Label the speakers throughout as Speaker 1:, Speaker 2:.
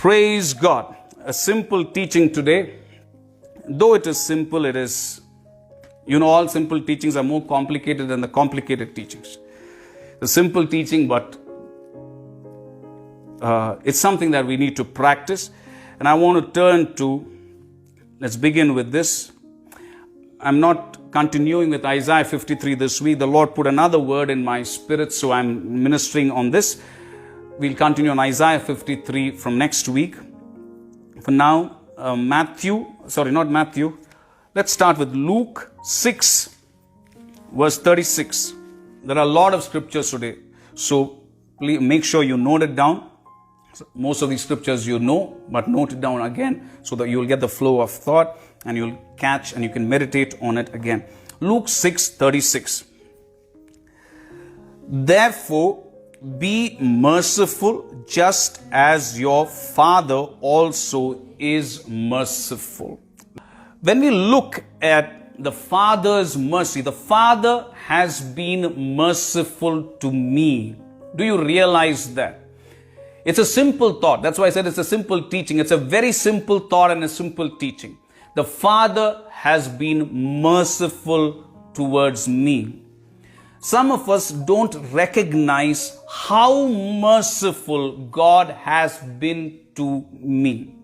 Speaker 1: Praise God. A simple teaching today. Though it is simple, it is, all simple teachings are more complicated than the complicated teachings. The simple teaching, but it's something that we need to practice. And I want to turn to, let's begin with this. I'm not continuing with Isaiah 53 this week. The Lord put another word in my spirit, so I'm ministering on this. We'll continue on Isaiah 53 from next week. For now, let's start with Luke 6, verse 36. There are a lot of scriptures today, so please make sure you note it down. Most of these scriptures you know, but note it down again so that you'll get the flow of thought and you'll catch and you can meditate on it again. Luke 6:36. Therefore, be merciful just as your Father also is merciful. When we look at the Father's mercy, the Father has been merciful to me. Do you realize that? It's a simple thought. That's why I said it's a simple teaching. It's a very simple thought and a simple teaching. The Father has been merciful towards me. Some of us don't recognize how merciful God has been to me.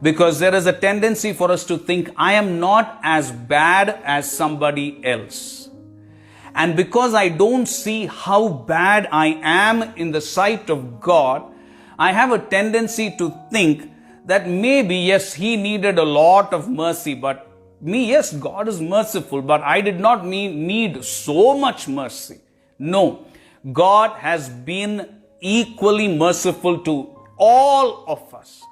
Speaker 1: Because there is a tendency for us to think, I am not as bad as somebody else. And because I don't see how bad I am in the sight of God, I have a tendency to think that maybe, yes, He needed a lot of mercy, but me, yes, God is merciful, but I did not need so much mercy. No, God has been equally merciful to all of us.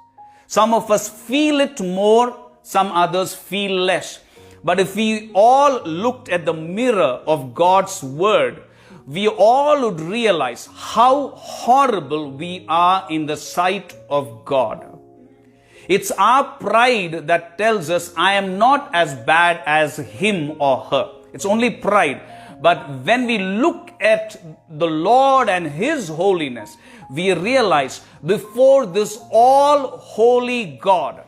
Speaker 1: Some of us feel it more, some others feel less. But if we all looked at the mirror of God's word, we all would realize how horrible we are in the sight of God. It's our pride that tells us I am not as bad as him or her. It's only pride. But when we look at the Lord and His holiness, we realize before this all-holy God,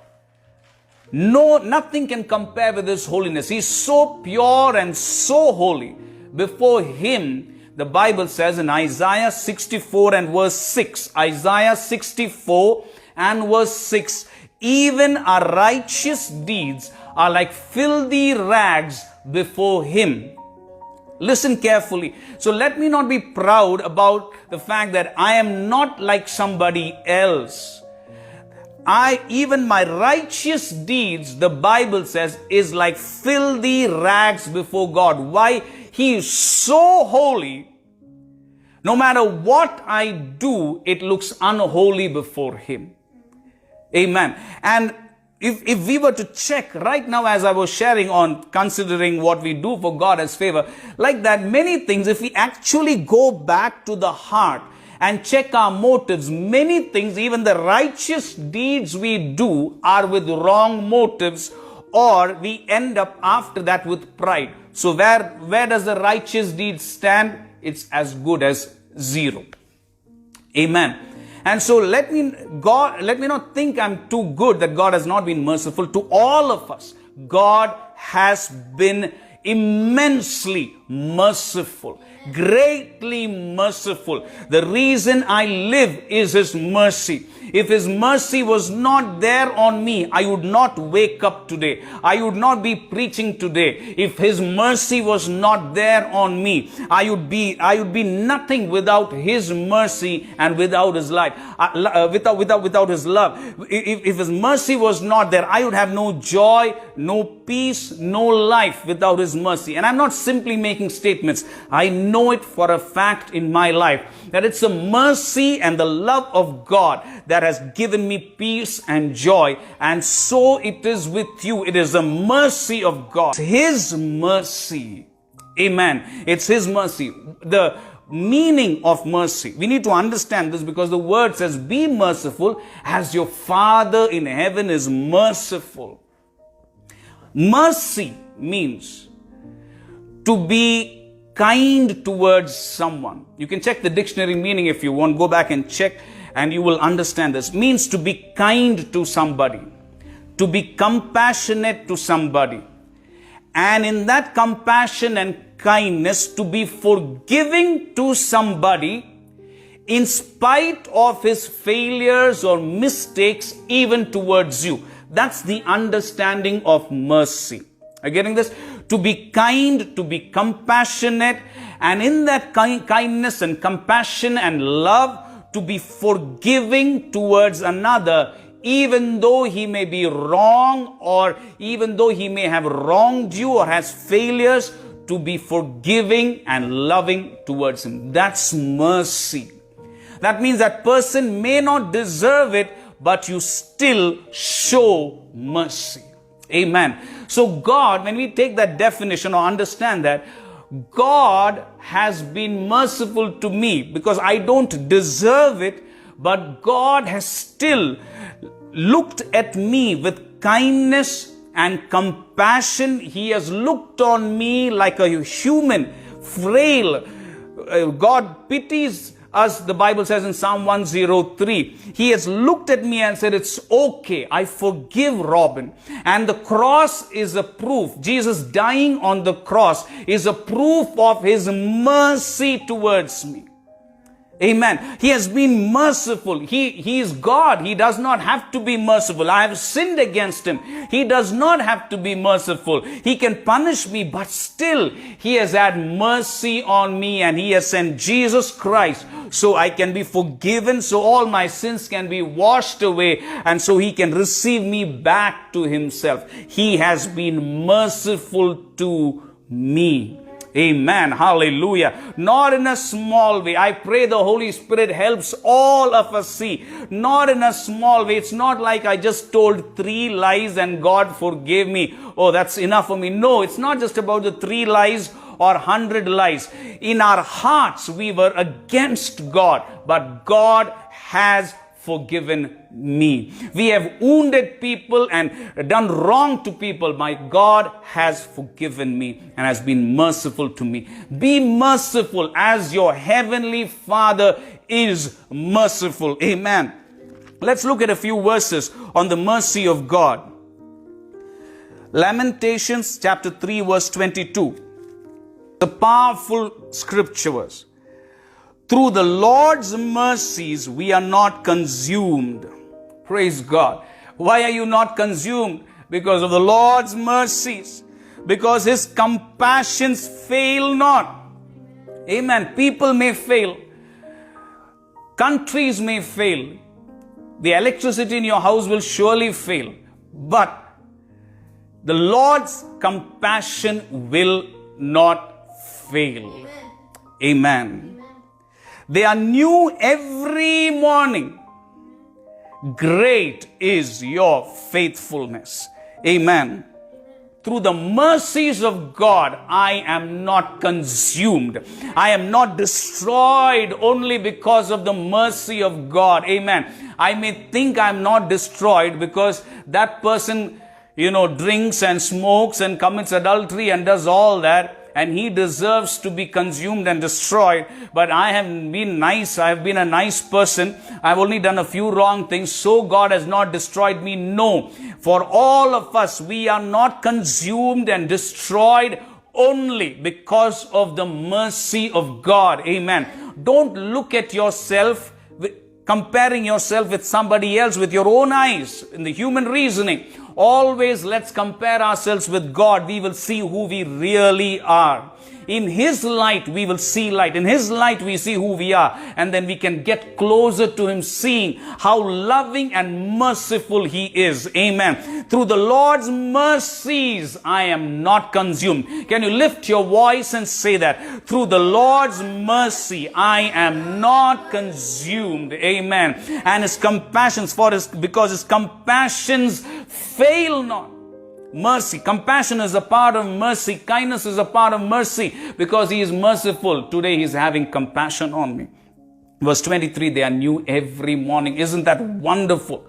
Speaker 1: nothing can compare with His holiness. He's so pure and so holy. Before Him, the Bible says in Isaiah 64 and verse 6, Isaiah 64 and verse 6, even our righteous deeds are like filthy rags before Him. Listen carefully. So let me not be proud about the fact that I am not like somebody else. Even my righteous deeds, the Bible says, is like filthy rags before God. Why? He is so holy. No matter what I do, it looks unholy before Him. Amen. And if we were to check right now, as I was sharing on considering what we do for God as favor, like that, many things, if we actually go back to the heart and check our motives, many things, even the righteous deeds we do, are with wrong motives, or we end up after that with pride. So where does the righteous deed stand? It's as good as zero. Amen. And so let me not think I'm too good that God has not been merciful to all of us. God has been immensely merciful, greatly merciful. The reason I live is His mercy. If His mercy was not there on me, I would not wake up today. I would not be preaching today. If His mercy was not there on me, I would be nothing without His mercy and without His life, without His love. If His mercy was not there, I would have no joy, no peace, no life without His mercy. And I'm not simply making statements. I know it for a fact in my life that it's the mercy and the love of God that has given me peace and joy. And so it is with you. It is the mercy of God. His mercy. Amen. It's His mercy. The meaning of mercy. We need to understand this because the word says, be merciful as your Father in heaven is merciful. Mercy means to be kind towards someone. You can check the dictionary meaning if you want. Go back and check and you will understand this, means to be kind to somebody, to be compassionate to somebody. And in that compassion and kindness, to be forgiving to somebody in spite of his failures or mistakes even towards you. That's the understanding of mercy. Are you getting this? To be kind, to be compassionate, and in that kindness and compassion and love, to be forgiving towards another, even though he may be wrong, or even though he may have wronged you or has failures, to be forgiving and loving towards him. That's mercy. That means that person may not deserve it, but you still show mercy. Amen. So God, when we take that definition or understand that, God has been merciful to me because I don't deserve it, but God has still looked at me with kindness and compassion. He has looked on me like a human, frail. God pities us, the Bible says in Psalm 103. He has looked at me and said, it's okay, I forgive Robin. And the cross is a proof. Jesus dying on the cross is a proof of his mercy towards me. Amen. He has been merciful. He is God. He does not have to be merciful. I have sinned against him. He does not have to be merciful. He can punish me, but still he has had mercy on me, and he has sent Jesus Christ so I can be forgiven, so all my sins can be washed away, and so he can receive me back to himself. He has been merciful to me. Amen. Hallelujah. Not in a small way. I pray the Holy Spirit helps all of us see. Not in a small way. It's not like I just told 3 lies and God forgave me. Oh, that's enough for me. No, it's not just about the 3 lies or 100 lies. In our hearts, we were against God, but God has forgiven me. We have wounded people and done wrong to people. My God has forgiven me and has been merciful to me. Be merciful as your heavenly Father is merciful. Amen. Let's look at a few verses on the mercy of God. Lamentations chapter 3 verse 22. The powerful scripture verse. Through the Lord's mercies, we are not consumed. Praise God. Why are you not consumed? Because of the Lord's mercies. Because his compassions fail not. Amen. People may fail. Countries may fail. The electricity in your house will surely fail. But the Lord's compassion will not fail. Amen. They are new every morning. Great is your faithfulness. Amen. Through the mercies of God, I am not consumed. I am not destroyed only because of the mercy of God. Amen. I may think I'm not destroyed because that person, drinks and smokes and commits adultery and does all that, and he deserves to be consumed and destroyed. But I have been nice. I have been a nice person. I've only done a few wrong things, so God has not destroyed me. No. For all of us, we are not consumed and destroyed only because of the mercy of God. Amen. Don't look at yourself, comparing yourself with somebody else with your own eyes in the human reasoning. Always let's compare ourselves with God. We will see who we really are. In his light, we will see light. In his light, we see who we are. And then we can get closer to him, seeing how loving and merciful he is. Amen. Through the Lord's mercies, I am not consumed. Can you lift your voice and say that? Through the Lord's mercy, I am not consumed. Amen. And his compassions because his compassions fail not. Mercy, compassion is a part of mercy. Kindness is a part of mercy because he is merciful. Today he is having compassion on me. Verse 23, they are new every morning. Isn't that wonderful?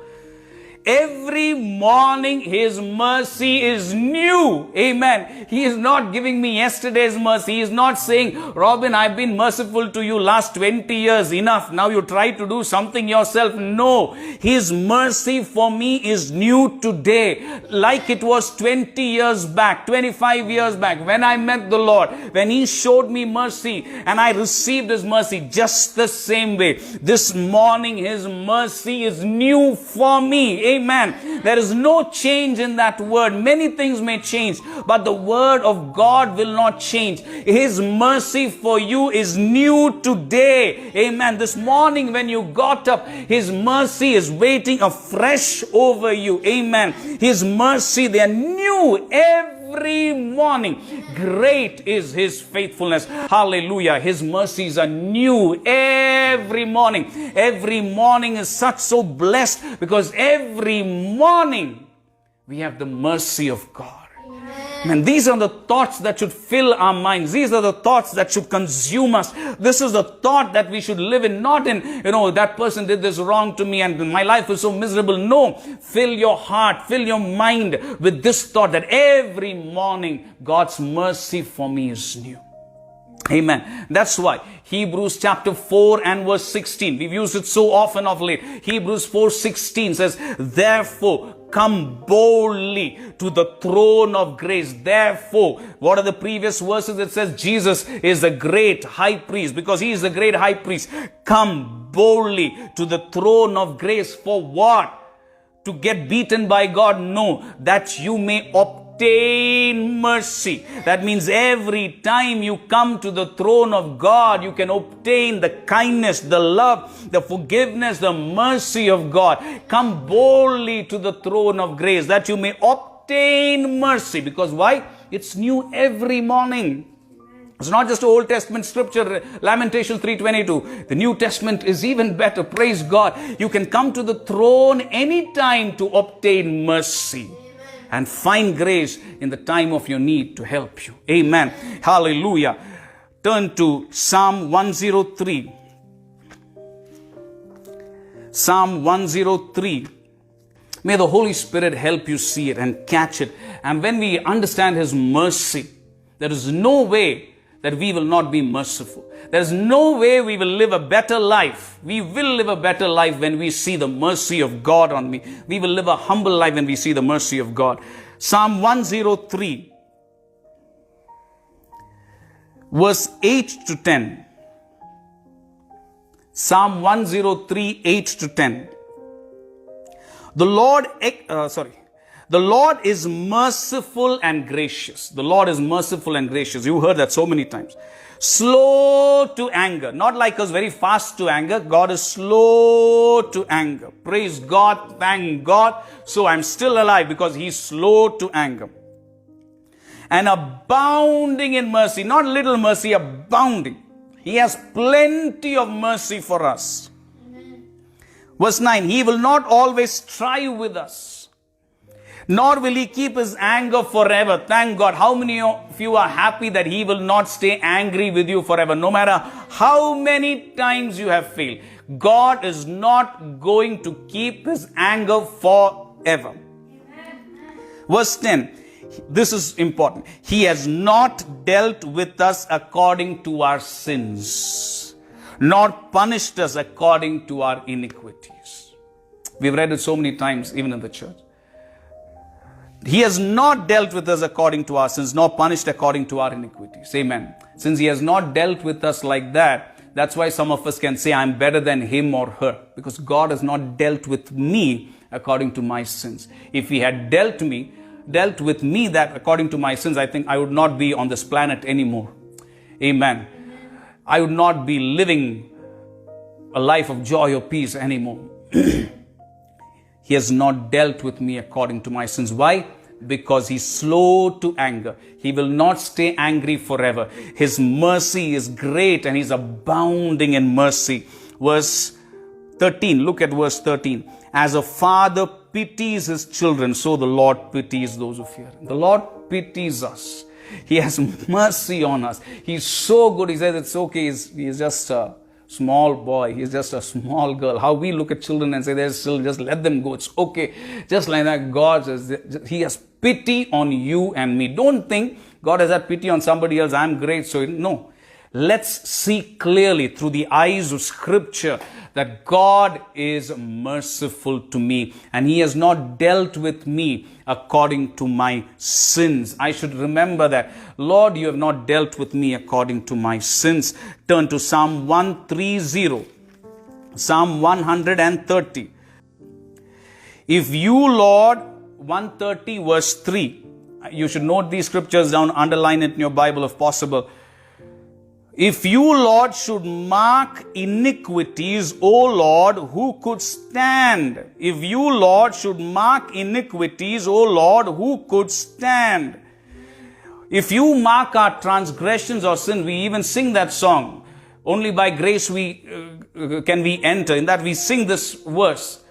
Speaker 1: Every morning His mercy is new. Amen. He is not giving me yesterday's mercy. He is not saying, Robin, I've been merciful to you last 20 years. Enough. Now you try to do something yourself. No. His mercy for me is new today. Like it was 20 years back, 25 years back, when I met the Lord, when He showed me mercy and I received His mercy just the same way. This morning His mercy is new for me. Amen. There is no change in that word. Many things may change, but the word of God will not change. His mercy for you is new today. Amen. This morning when you got up, His mercy is waiting afresh over you. Amen. His mercy, they are new every morning. Great is His faithfulness. Hallelujah. His mercies are new every morning. Every morning is so blessed, because every morning we have the mercy of God. And these are the thoughts that should fill our minds. These are the thoughts that should consume us. This is the thought that we should live in, not in, that person did this wrong to me and my life is so miserable. No, fill your heart, fill your mind with this thought that every morning God's mercy for me is new. Amen. That's why Hebrews chapter 4 and verse 16, we've used it so often of late. Hebrews 4:16 says, therefore, come boldly to the throne of grace. Therefore, what are the previous verses? It says Jesus is the great high priest. Because He is the great high priest, come boldly to the throne of grace. For what? To get beaten by God? No, that you may obtain mercy. That means every time you come to the throne of God, you can obtain the kindness, the love, the forgiveness, the mercy of God. Come boldly to the throne of grace that you may obtain mercy. Because why? It's new every morning. It's not just an Old Testament scripture, Lamentations 3:22. The New Testament is even better. Praise God. You can come to the throne anytime to obtain mercy and find grace in the time of your need to help you. Amen. Hallelujah. Turn to Psalm 103. Psalm 103. May the Holy Spirit help you see it and catch it. And when we understand His mercy, there is no way that we will not be merciful. There is no way we will live a better life. We will live a better life when we see the mercy of God on me. We will live a humble life when we see the mercy of God. Psalm 103, verse 8 to 10. Psalm 103, 8 to 10. The Lord is merciful and gracious. The Lord is merciful and gracious. You heard that so many times. Slow to anger. Not like us, very fast to anger. God is slow to anger. Praise God. Thank God. So I'm still alive because He's slow to anger. And abounding in mercy. Not little mercy, abounding. He has plenty of mercy for us. Verse 9. He will not always strive with us, nor will He keep His anger forever. Thank God. How many of you are happy that He will not stay angry with you forever? No matter how many times you have failed, God is not going to keep His anger forever. Verse 10. This is important. He has not dealt with us according to our sins, nor punished us according to our iniquities. We've read it so many times, even in the church. He has not dealt with us according to our sins, nor punished according to our iniquities. Amen. Since He has not dealt with us like that, that's why some of us can say, I'm better than him or her. Because God has not dealt with me according to my sins. If He had dealt with me that according to my sins, I think I would not be on this planet anymore. Amen. I would not be living a life of joy or peace anymore. He has not dealt with me according to my sins. Why? Because He's slow to anger. He will not stay angry forever. His mercy is great and He's abounding in mercy. Verse 13, look at verse 13. As a father pities his children, so the Lord pities those who fear Him. The Lord pities us. He has mercy on us. He's so good. He says it's okay. He's just small boy, he's just a small girl. How we look at children and say, they're still, just let them go, it's okay. Just like that, God says, He has pity on you and me. Don't think God has had pity on somebody else, I'm great, so no. Let's see clearly through the eyes of Scripture that God is merciful to me and He has not dealt with me according to my sins. I should remember that. Lord, you have not dealt with me according to my sins. Turn to Psalm 130. Psalm 130. If you, Lord, 130 verse 3. You should note these scriptures down, underline it in your Bible if possible. If you, Lord, should mark iniquities, O Lord, who could stand? If you, Lord, should mark iniquities, O Lord, who could stand? If you mark our transgressions or sins, we even sing that song. Only by grace can we enter. In that we sing this verse.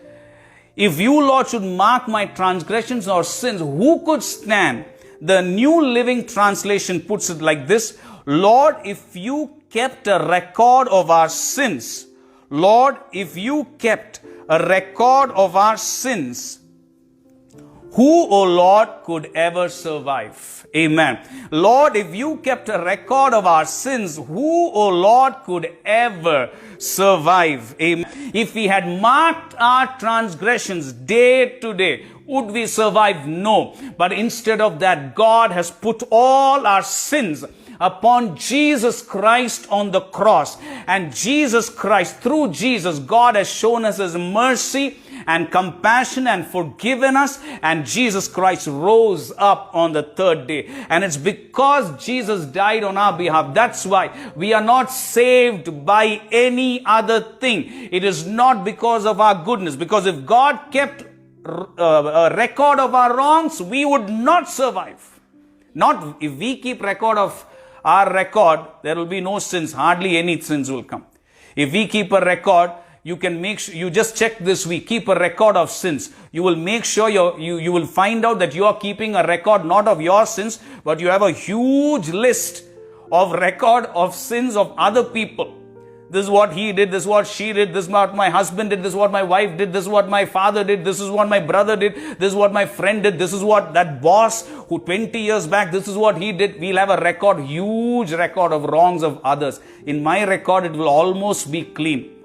Speaker 1: If you, Lord, should mark my transgressions or sins, who could stand? The New Living Translation puts it like this. Lord, if you kept a record of our sins, Lord, if you kept a record of our sins, who, O Lord, could ever survive? Amen. Lord, if you kept a record of our sins, who, O Lord, could ever survive? Amen. If we had marked our transgressions day to day, would we survive? No. But instead of that, God has put all our sins upon Jesus Christ on the cross. And Jesus Christ, through Jesus, God has shown us His mercy and compassion and forgiven us. And Jesus Christ rose up on the third day. And it's because Jesus died on our behalf. That's why we are not saved by any other thing. It is not because of our goodness. Because if God kept a record of our wrongs, we would not survive. Not if we keep record of our record, there will be no sins. Hardly any sins will come. If we keep a record, you can make sure, you just check this week, keep a record of sins. You will make sure you will find out that you are keeping a record not of your sins, but you have a huge list of record of sins of other people. This is what he did, this is what she did, this is what my husband did, this is what my wife did, this is what my father did, this is what my brother did, this is what my friend did, this is what that boss who 20 years back, this is what he did. We'll have a record, huge record of wrongs of others. In my record, it will almost be clean.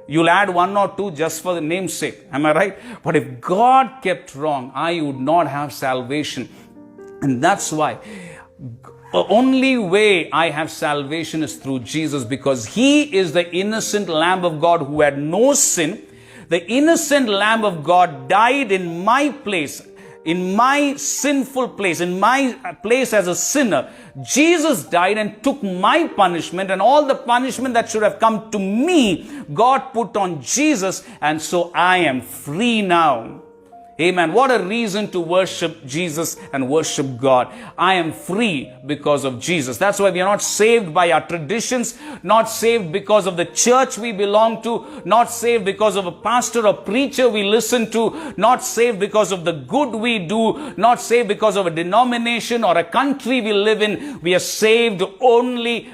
Speaker 1: You'll add one or two just for the name's sake. Am I right? But if God kept wrong, I would not have salvation. And that's why the only way I have salvation is through Jesus, because He is the innocent Lamb of God who had no sin. The innocent Lamb of God died in my place, in my sinful place, in my place as a sinner. Jesus died and took my punishment, and all the punishment that should have come to me, God put on Jesus, and so I am free now. Amen. What a reason to worship Jesus and worship God. I am free because of Jesus. That's why we are not saved by our traditions, not saved because of the church we belong to, not saved because of a pastor or preacher we listen to, not saved because of the good we do, not saved because of a denomination or a country we live in. We are saved only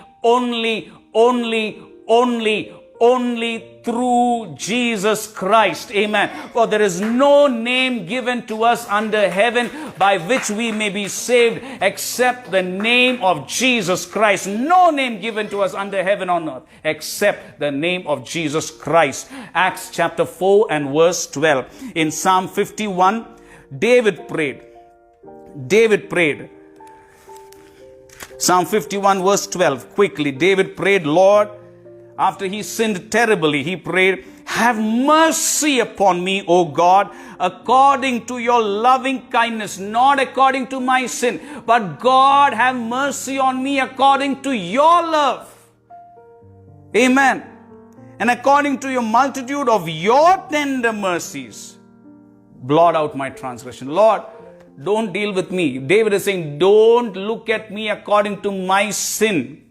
Speaker 1: through Jesus Christ. Amen. For there is no name given to us under heaven by which we may be saved except the name of Jesus Christ. No name given to us under heaven on earth except the name of Jesus Christ. Acts chapter 4 and verse 12. In Psalm 51, David prayed. Psalm 51 verse 12. Quickly, David prayed, Lord, after he sinned terribly, he prayed, have mercy upon me, O God, according to your loving kindness, not according to my sin, but God, have mercy on me according to your love. Amen. And according to your multitude of your tender mercies, blot out my transgression. Lord, don't deal with me. David is saying, don't look at me according to my sin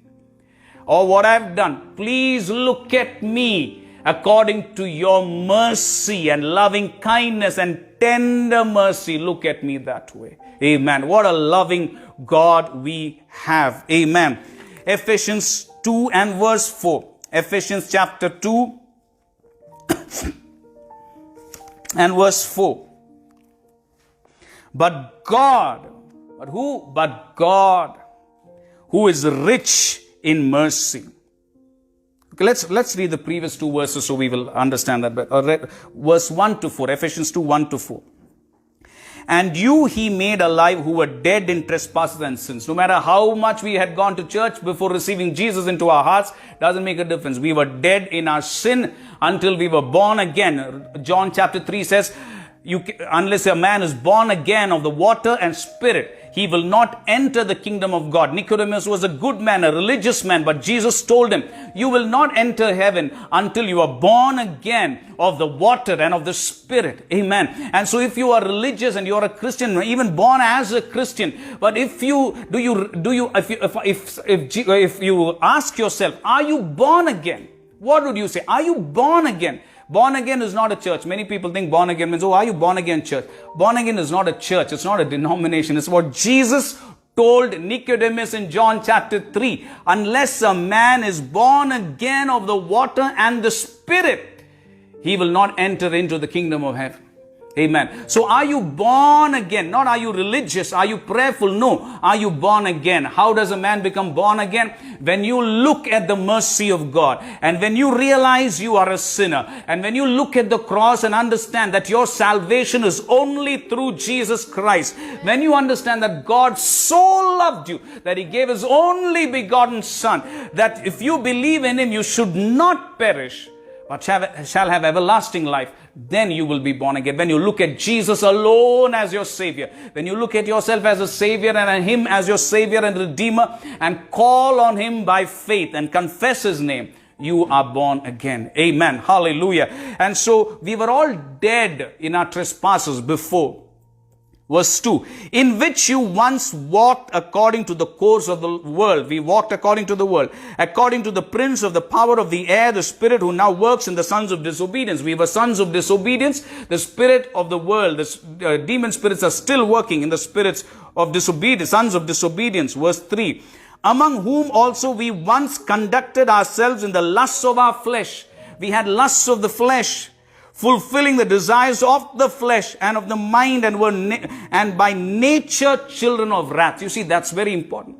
Speaker 1: or what I've done. Please look at me according to your mercy and loving kindness and tender mercy. Look at me that way. Amen. What a loving God we have. Amen. Ephesians 2 and verse 4. Ephesians chapter 2 and verse 4. But God, but who? But God, who is rich in mercy. Okay, let's read the previous two verses so we will understand that better. Verse 1 to 4, Ephesians 2, 1 to 4. And you he made alive who were dead in trespasses and sins. No matter how much we had gone to church before receiving Jesus into our hearts, doesn't make a difference. We were dead in our sin until we were born again. John chapter 3 says, unless a man is born again of the water and spirit, he will not enter the kingdom of God. Nicodemus was a good man, a religious man, but Jesus told him, you will not enter heaven until you are born again of the water and of the spirit. Amen. And so if you are religious and you are a Christian, even born as a Christian, but if you ask yourself, are you born again? What would you say? Are you born again? Born again is not a church. Many people think born again means, oh, are you born again church? Born again is not a church. It's not a denomination. It's what Jesus told Nicodemus in John chapter 3. Unless a man is born again of the water and the spirit, he will not enter into the kingdom of heaven. Amen. So are you born again? Not are you religious? Are you prayerful? No. Are you born again? How does a man become born again? When you look at the mercy of God, and when you realize you are a sinner, and when you look at the cross and understand that your salvation is only through Jesus Christ, when you understand that God so loved you that he gave his only begotten Son, that if you believe in him, you should not perish, but shall have everlasting life, then you will be born again. When you look at Jesus alone as your Savior, when you look at yourself as a Savior and him as your Savior and Redeemer, and call on him by faith and confess his name, you are born again. Amen. Hallelujah. And so we were all dead in our trespasses before. Verse 2, in which you once walked according to the course of the world. We walked according to the world, according to the prince of the power of the air, the spirit who now works in the sons of disobedience. We were sons of disobedience. The spirit of the world, the demon spirits are still working in the spirits of disobedience, sons of disobedience. Verse 3, among whom also we once conducted ourselves in the lusts of our flesh. We had lusts of the flesh, fulfilling the desires of the flesh and of the mind, and were and by nature children of wrath. You see, that's very important.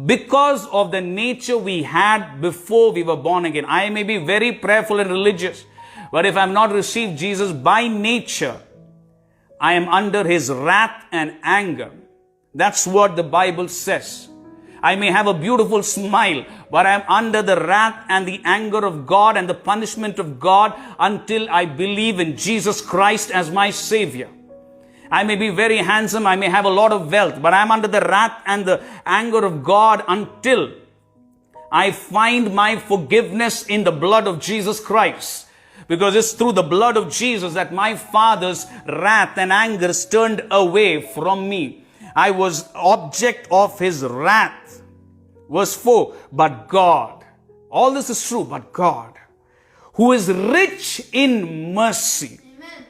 Speaker 1: Because of the nature we had before we were born again. I may be very prayerful and religious, but if I have not received Jesus by nature, I am under his wrath and anger. That's what the Bible says. I may have a beautiful smile, but I am under the wrath and the anger of God and the punishment of God until I believe in Jesus Christ as my Savior. I may be very handsome, I may have a lot of wealth, but I am under the wrath and the anger of God until I find my forgiveness in the blood of Jesus Christ. Because it's through the blood of Jesus that my Father's wrath and anger is turned away from me. I was object of his wrath. Verse 4, but God, all this is true, but God, who is rich in mercy, amen,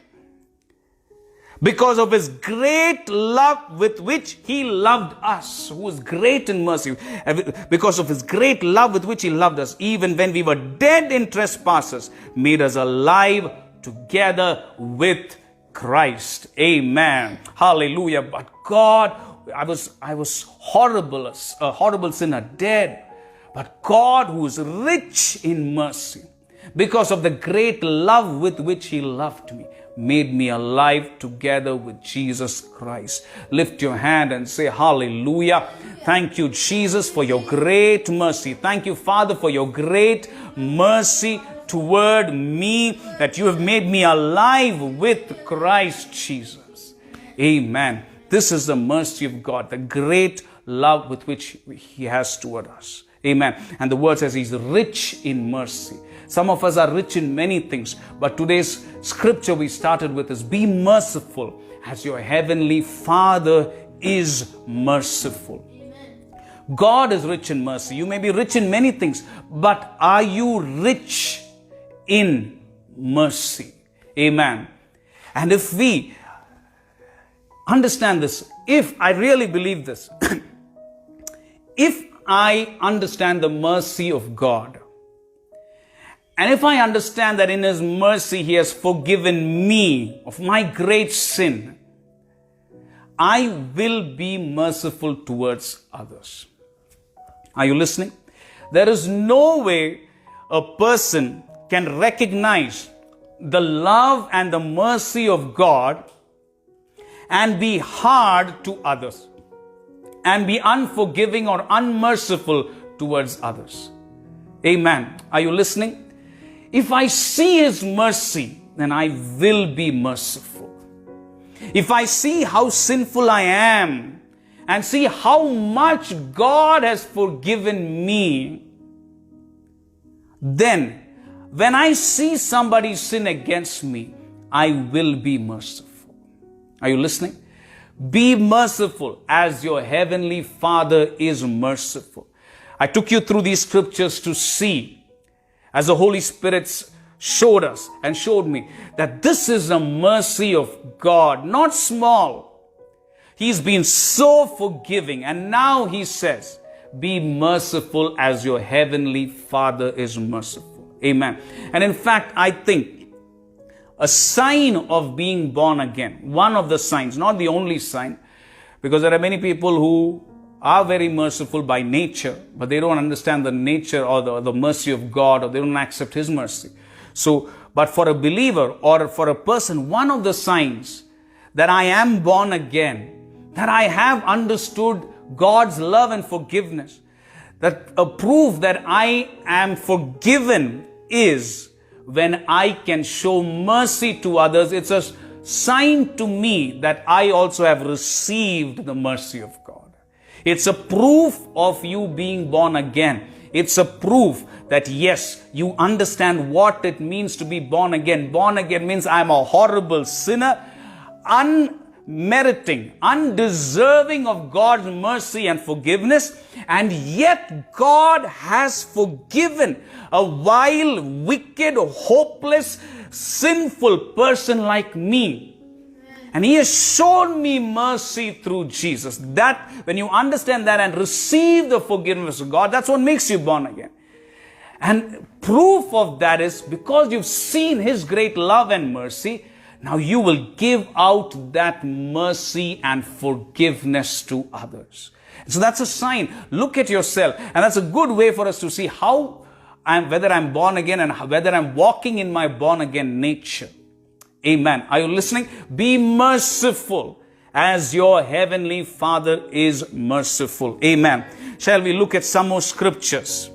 Speaker 1: because of his great love with which he loved us, who is great in mercy, because of his great love with which he loved us, even when we were dead in trespasses, made us alive together with Christ. Amen. Hallelujah. But God, I was horrible, a horrible sinner, dead. But God, who is rich in mercy, because of the great love with which he loved me, made me alive together with Jesus Christ. Lift your hand and say hallelujah. Thank you, Jesus, for your great mercy. Thank you, Father, for your great mercy toward me, that you have made me alive with Christ Jesus. Amen. This is the mercy of God, the great love with which he has toward us. Amen. And the word says he's rich in mercy. Some of us are rich in many things, but today's scripture we started with is be merciful as your heavenly Father is merciful. God is rich in mercy. You may be rich in many things, but are you rich in mercy? Amen. And if we understand this, if I really believe this, if I understand the mercy of God, And if I understand that in His mercy He has forgiven me of my great sin, I will be merciful towards others. Are you listening? There is no way a person can recognize the love and the mercy of God and be hard to others and be unforgiving or unmerciful towards others. Amen. Are you listening? If I see His mercy, then I will be merciful. If I see how sinful I am and see how much God has forgiven me, then when I see somebody sin against me, I will be merciful. Are you listening? Be merciful as your heavenly Father is merciful. I took you through these scriptures to see, as the Holy Spirit showed us and showed me, that this is a mercy of God, not small. He's been so forgiving, and now He says, be merciful as your heavenly Father is merciful. Amen. And in fact, I think a sign of being born again, one of the signs, not the only sign, because there are many people who are very merciful by nature, but they don't understand the nature or the mercy of God, or they don't accept His mercy. So, but for a believer or for a person, one of the signs that I am born again, that I have understood God's love and forgiveness, that a proof that I am forgiven is when I can show mercy to others. It's a sign to me that I also have received the mercy of God. It's a proof of you being born again. It's a proof that yes, you understand what it means to be born again. Born again means I'm a horrible sinner, unmeriting, undeserving of God's mercy and forgiveness, and yet God has forgiven a vile, wicked, hopeless, sinful person like me. And He has shown me mercy through Jesus. That, when you understand that and receive the forgiveness of God, that's what makes you born again. And proof of that is because you've seen His great love and mercy, now you will give out that mercy and forgiveness to others. So that's a sign. Look at yourself. And that's a good way for us to see whether I'm born again and whether I'm walking in my born again nature. Amen. Are you listening? Be merciful as your heavenly Father is merciful. Amen. Shall we look at some more scriptures?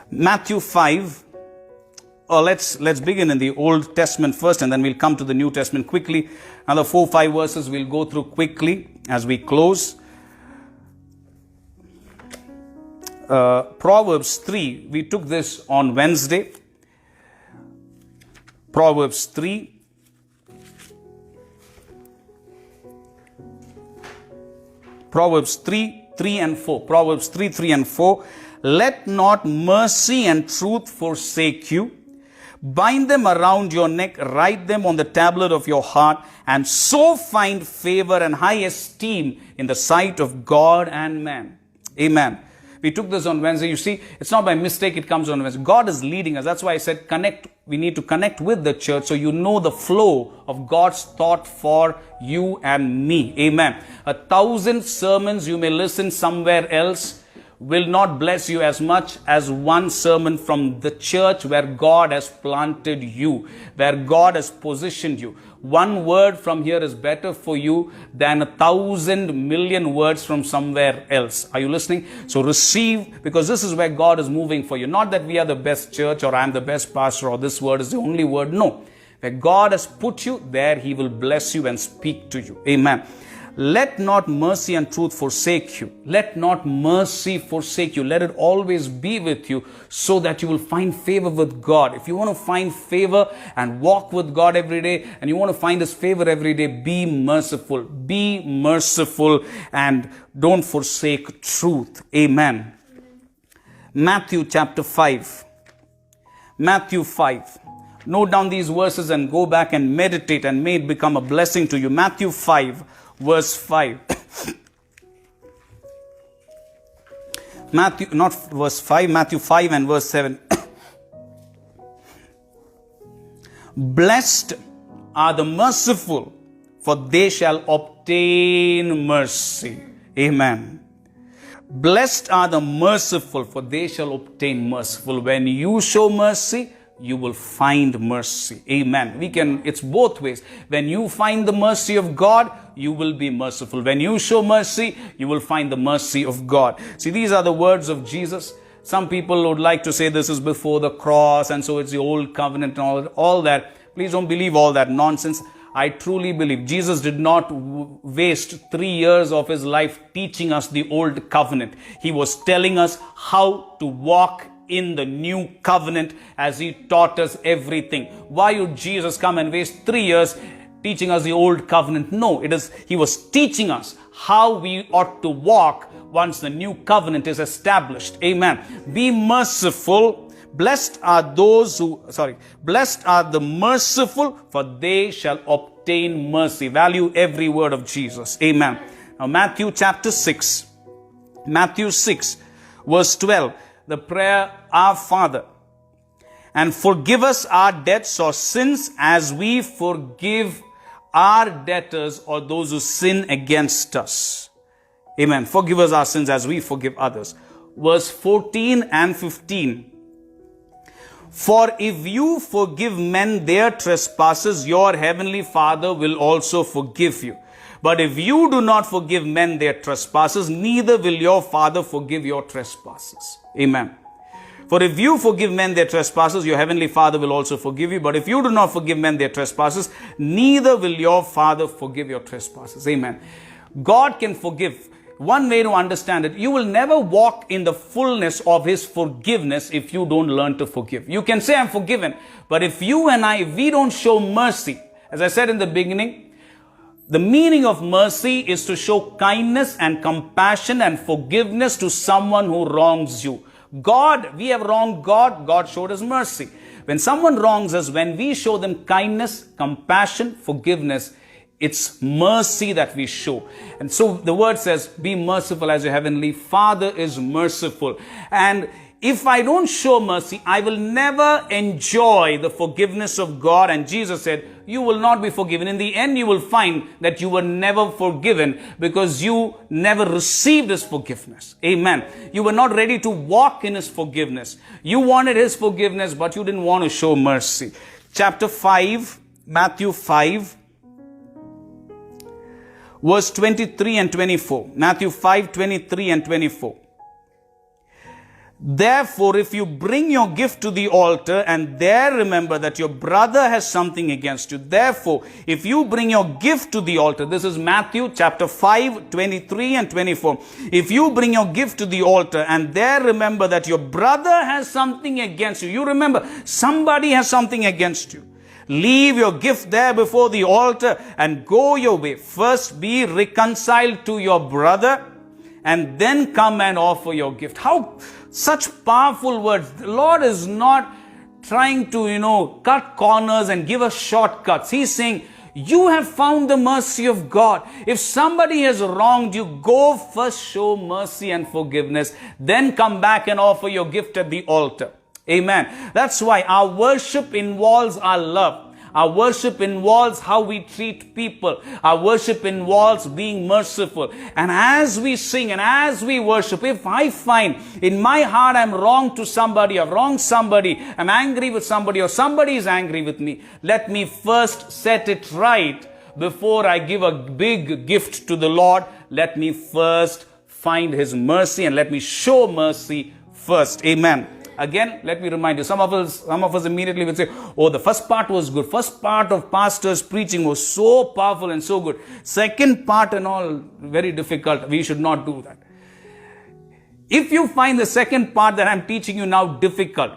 Speaker 1: Matthew 5. Let's begin in the Old Testament first, and then we'll come to the New Testament quickly. Another 4-5 verses we'll go through quickly as we close. Proverbs 3, we took this on Wednesday. Proverbs 3. Proverbs 3, 3 and 4. Proverbs 3, 3 and 4. Let not mercy and truth forsake you. Bind them around your neck, write them on the tablet of your heart, and so find favor and high esteem in the sight of God and man. Amen. We took this on Wednesday. You see, it's not by mistake it comes on Wednesday. God is leading us. That's why I said connect. We need to connect with the church so you know the flow of God's thought for you and me. Amen. 1,000 sermons you may listen somewhere else will not bless you as much as one sermon from the church where God has planted you, where God has positioned you. One word from here is better for you than 1,000 million words from somewhere else. Are you listening? So receive, because this is where God is moving for you. Not that we are the best church or I'm the best pastor or this word is the only word. No. Where God has put you, there He will bless you and speak to you. Amen. Let not mercy and truth forsake you. Let not mercy forsake you. Let it always be with you so that you will find favor with God. If you want to find favor and walk with God every day and you want to find His favor every day, be merciful. Be merciful and don't forsake truth. Amen. Matthew chapter 5. Matthew 5. Note down these verses and go back and meditate and may it become a blessing to you. Matthew 5. Verse 5. Matthew, not verse 5, Matthew 5 and verse 7. Blessed are the merciful, for they shall obtain mercy. Amen. Blessed are the merciful, for they shall obtain mercy. When you show mercy, you will find mercy. Amen. It's both ways. When you find the mercy of God, you will be merciful. When you show mercy, you will find the mercy of God. See, these are the words of Jesus. Some people would like to say this is before the cross, and so it's the old covenant and all that. Please don't believe all that nonsense. I truly believe Jesus did not waste 3 years of his life teaching us the old covenant. He was telling us how to walk in the new covenant as he taught us everything. Why would Jesus come and waste 3 years teaching us the old covenant? No, he was teaching us how we ought to walk once the new covenant is established. Amen. Be merciful. Blessed are the merciful, for they shall obtain mercy. Value every word of Jesus. Amen. Now Matthew chapter 6. Matthew 6 verse 12. The prayer, Our Father, and forgive us our debts or sins as we forgive our debtors or those who sin against us. Amen. Forgive us our sins as we forgive others. Verse 14 and 15. For if you forgive men their trespasses, your heavenly Father will also forgive you. But if you do not forgive men their trespasses, neither will your Father forgive your trespasses. Amen. For if you forgive men their trespasses, your heavenly Father will also forgive you. But if you do not forgive men their trespasses, neither will your Father forgive your trespasses. Amen. God can forgive. One way to understand it, you will never walk in the fullness of his forgiveness if you don't learn to forgive. You can say, I'm forgiven. But if you and we don't show mercy, as I said in the beginning, the meaning of mercy is to show kindness and compassion and forgiveness to someone who wrongs you. We have wronged God. God showed us mercy. When someone wrongs us, when we show them kindness, compassion, forgiveness, it's mercy that we show. And so the word says, be merciful as your heavenly Father is merciful. And if I don't show mercy, I will never enjoy the forgiveness of God. And Jesus said, you will not be forgiven. In the end, you will find that you were never forgiven because you never received his forgiveness. Amen. You were not ready to walk in his forgiveness. You wanted his forgiveness, but you didn't want to show mercy. Chapter 5, Matthew 5. Verse 23 and 24. Matthew 5, 23 and 24. Therefore, if you bring your gift to the altar and there remember that your brother has something against you. Therefore, if you bring your gift to the altar, this is Matthew chapter 5, 23 and 24. If you bring your gift to the altar and there remember that your brother has something against you. You remember, somebody has something against you. Leave your gift there before the altar and go your way. First be reconciled to your brother and then come and offer your gift. How such powerful words. The Lord is not trying to, cut corners and give us shortcuts. He's saying, you have found the mercy of God. If somebody has wronged you, go first show mercy and forgiveness. Then come back and offer your gift at the altar. Amen. That's why our worship involves our love. Our worship involves how we treat people. Our worship involves being merciful. And as we sing and as we worship, if I find in my heart I'm wrong to somebody, I've wronged somebody, I'm angry with somebody or somebody is angry with me, let me first set it right before I give a big gift to the Lord. Let me first find his mercy and let me show mercy first. Amen. Again, let me remind you, some of us immediately will say, oh, the first part was good. First part of pastor's preaching was so powerful and so good. Second part and all, very difficult. We should not do that. If you find the second part that I'm teaching you now difficult,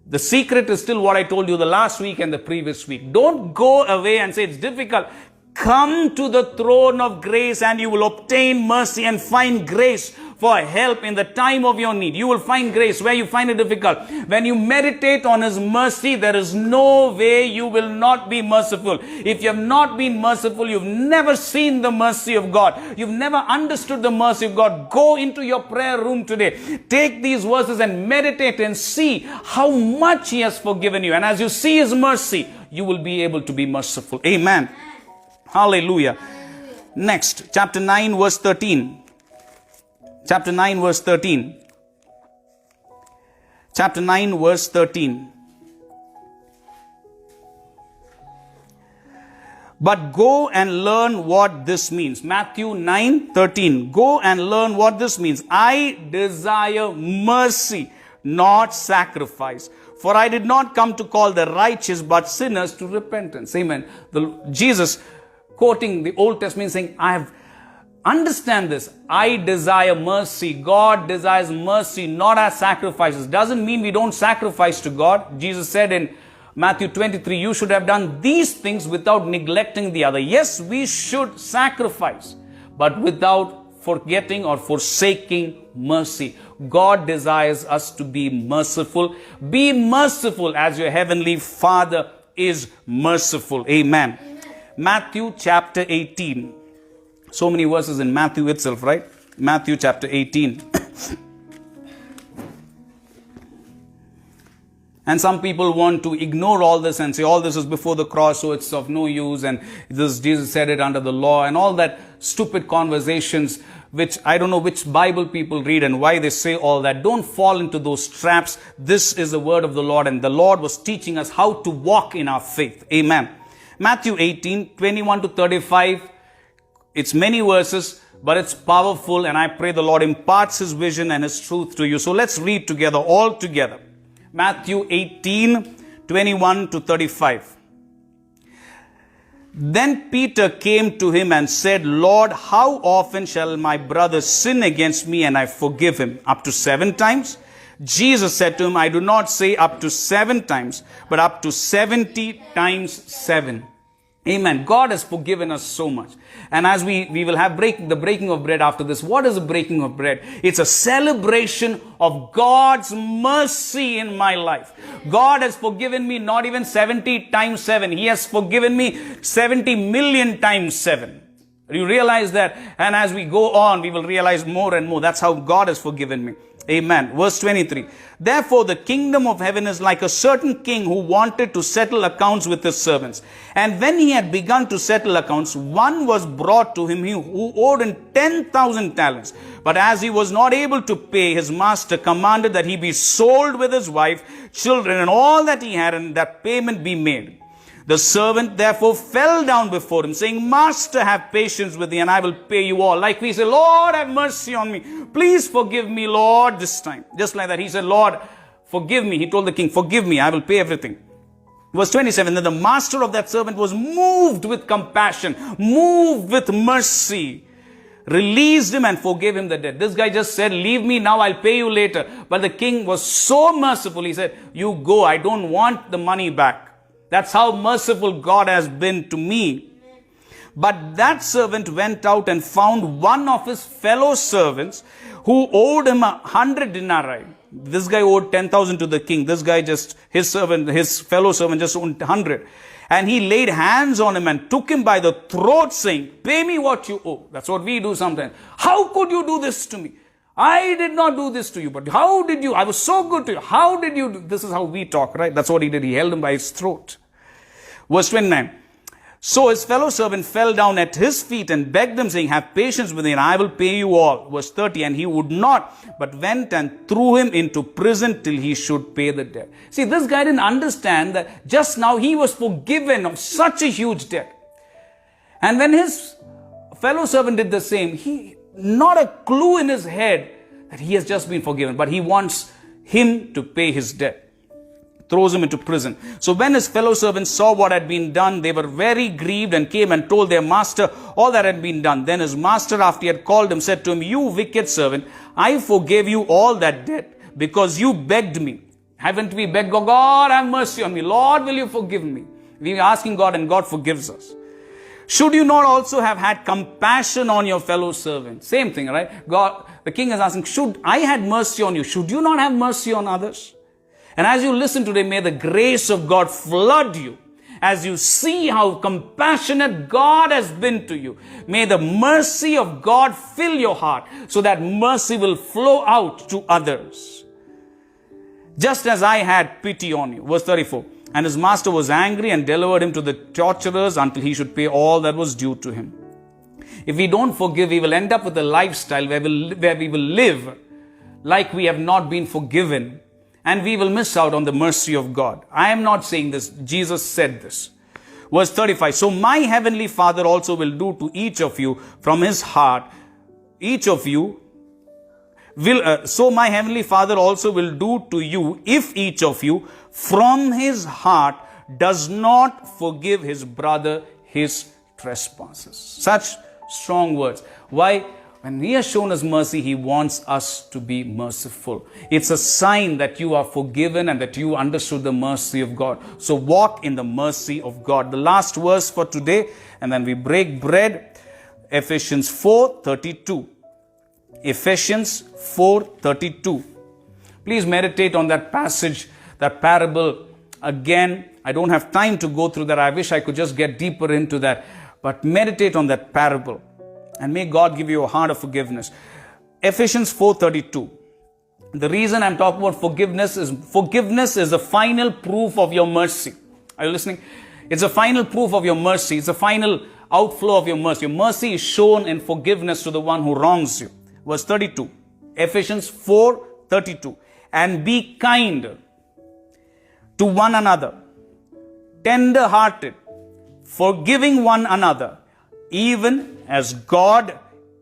Speaker 1: the secret is still what I told you the last week and the previous week. Don't go away and say it's difficult. Come to the throne of grace and you will obtain mercy and find grace for help in the time of your need. You will find grace where you find it difficult. When you meditate on His mercy, there is no way you will not be merciful. If you have not been merciful, you've never seen the mercy of God. You've never understood the mercy of God. Go into your prayer room today. Take these verses and meditate and see how much He has forgiven you. And as you see His mercy, you will be able to be merciful. Amen. Hallelujah. Next, chapter 9, verse 13. Chapter 9, verse 13. Chapter 9, verse 13. But go and learn what this means. Matthew 9:13. Go and learn what this means. I desire mercy, not sacrifice. For I did not come to call the righteous, but sinners to repentance. Amen. Jesus quoting the Old Testament saying, understand this. I desire mercy. God desires mercy, not as sacrifices. Doesn't mean we don't sacrifice to God. Jesus said in Matthew 23, you should have done these things without neglecting the other. Yes, we should sacrifice, but without forgetting or forsaking mercy. God desires us to be merciful. Be merciful as your heavenly Father is merciful. Amen. Matthew chapter 18. So many verses in Matthew itself, right? Matthew chapter 18. And some people want to ignore all this and say, all this is before the cross, so it's of no use, and this Jesus said it under the law, and all that stupid conversations, which I don't know which Bible people read and why they say all that. Don't fall into those traps. This is the word of the Lord, and the Lord was teaching us how to walk in our faith. Amen. Matthew 18, 21 to 35. It's many verses, but it's powerful, and I pray the Lord imparts His vision and His truth to you. So let's read together, all together. Matthew 18, 21 to 35. Then Peter came to Him and said, Lord, how often shall my brother sin against me and I forgive him? Up to 7 times? Jesus said to him, I do not say up to 7 times, but up to 70 times 7. Amen. God has forgiven us so much. And as we will have the breaking of bread after this. What is the breaking of bread? It's a celebration of God's mercy in my life. God has forgiven me not even 70 times 7. He has forgiven me 70 million times 7. You realize that? And as we go on, we will realize more and more. That's how God has forgiven me. Amen. Verse 23. Therefore, the kingdom of heaven is like a certain king who wanted to settle accounts with his servants. And when he had begun to settle accounts, one was brought to him who owed him 10,000 talents. But as he was not able to pay, his master commanded that he be sold with his wife, children, and all that he had, and that payment be made. The servant therefore fell down before him, saying, Master, have patience with thee, and I will pay you all. Like we say, Lord, have mercy on me. Please forgive me, Lord, this time. Just like that. He said, Lord, forgive me. He told the king, forgive me, I will pay everything. Verse 27, then the master of that servant was moved with compassion, moved with mercy, released him and forgave him the debt. This guy just said, leave me now, I'll pay you later. But the king was so merciful. He said, you go, I don't want the money back. That's how merciful God has been to me. But that servant went out and found one of his fellow servants who owed him 100 denarii. This guy owed 10,000 to the king. This guy his fellow servant just owed 100. And he laid hands on him and took him by the throat, saying, pay me what you owe. That's what we do sometimes. How could you do this to me? I did not do this to you, but how did you? I was so good to you. How did you do? This is how we talk, right? That's what he did. He held him by his throat. Verse 29. So his fellow servant fell down at his feet and begged him, saying, have patience with me, and I will pay you all. Verse 30. And he would not, but went and threw him into prison till he should pay the debt. See, this guy didn't understand that just now he was forgiven of such a huge debt. And when his fellow servant did the same, not a clue in his head that he has just been forgiven, but he wants him to pay his debt. Throws him into prison. So when his fellow servants saw what had been done, they were very grieved and came and told their master all that had been done. Then his master, after he had called him, said to him, you wicked servant, I forgave you all that debt because you begged me. Haven't we begged God, have mercy on me. Lord, will you forgive me? We are asking God and God forgives us. Should you not also have had compassion on your fellow servant? Same thing, right? God, the king is asking, should I had mercy on you? Should you not have mercy on others? And as you listen today, may the grace of God flood you. As you see how compassionate God has been to you, may the mercy of God fill your heart so that mercy will flow out to others. Just as I had pity on you. Verse 34. And his master was angry and delivered him to the torturers until he should pay all that was due to him. If we don't forgive, we will end up with a lifestyle where we will live like we have not been forgiven, and we will miss out on the mercy of God. I am not saying this. Jesus said this. Verse 35. So my heavenly Father also will do to each of you from his heart. Each of you will, so my heavenly Father also will do to you if each of you from his heart does not forgive his brother his trespasses. Such strong words. Why? When he has shown us mercy, he wants us to be merciful. It's a sign that you are forgiven and that you understood the mercy of God. So walk in the mercy of God. The last verse for today, and then we break bread. Ephesians 4:32. Ephesians 4:32. Please meditate on that passage, that parable. Again, I don't have time to go through that. I wish I could just get deeper into that. But meditate on that parable. And may God give you a heart of forgiveness. Ephesians 4:32. The reason I'm talking about forgiveness is the final proof of your mercy. Are you listening? It's a final proof of your mercy. It's a final outflow of your mercy. Your mercy is shown in forgiveness to the one who wrongs you. Verse 32. Ephesians 4:32. And be kind to one another, tender-hearted, forgiving one another, even as God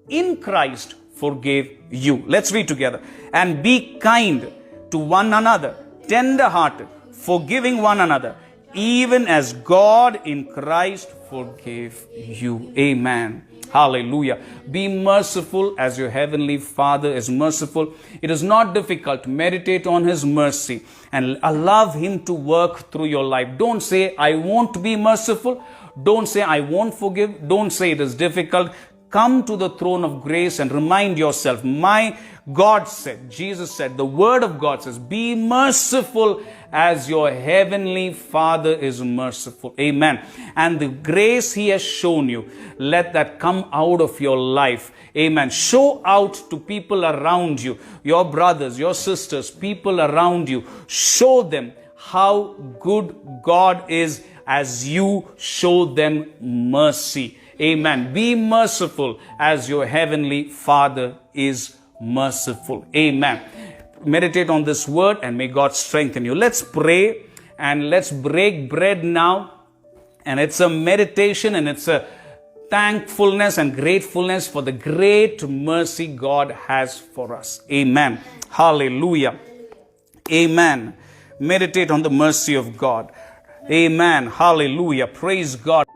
Speaker 1: in Christ forgave you. Let's read together. And be kind to one another, tender-hearted, forgiving one another, even as God in Christ forgave you. Amen. Hallelujah. Be merciful as your heavenly Father is merciful. It is not difficult to meditate on his mercy and allow him to work through your life. Don't say, I won't be merciful. Don't say, I won't forgive. Don't say it is difficult. Come to the throne of grace and remind yourself, my God said, Jesus said, the word of God says, be merciful as your heavenly Father is merciful. Amen. And the grace he has shown you, let that come out of your life. Amen. Show out to people around you, your brothers, your sisters, people around you. Show them how good God is as you show them mercy. Amen. Be merciful as your heavenly Father is merciful. Amen. Meditate on this word and may God strengthen you. Let's pray and let's break bread now. And it's a meditation and it's a thankfulness and gratefulness for the great mercy God has for us. Amen. Hallelujah. Amen. Meditate on the mercy of God. Amen. Hallelujah. Praise God.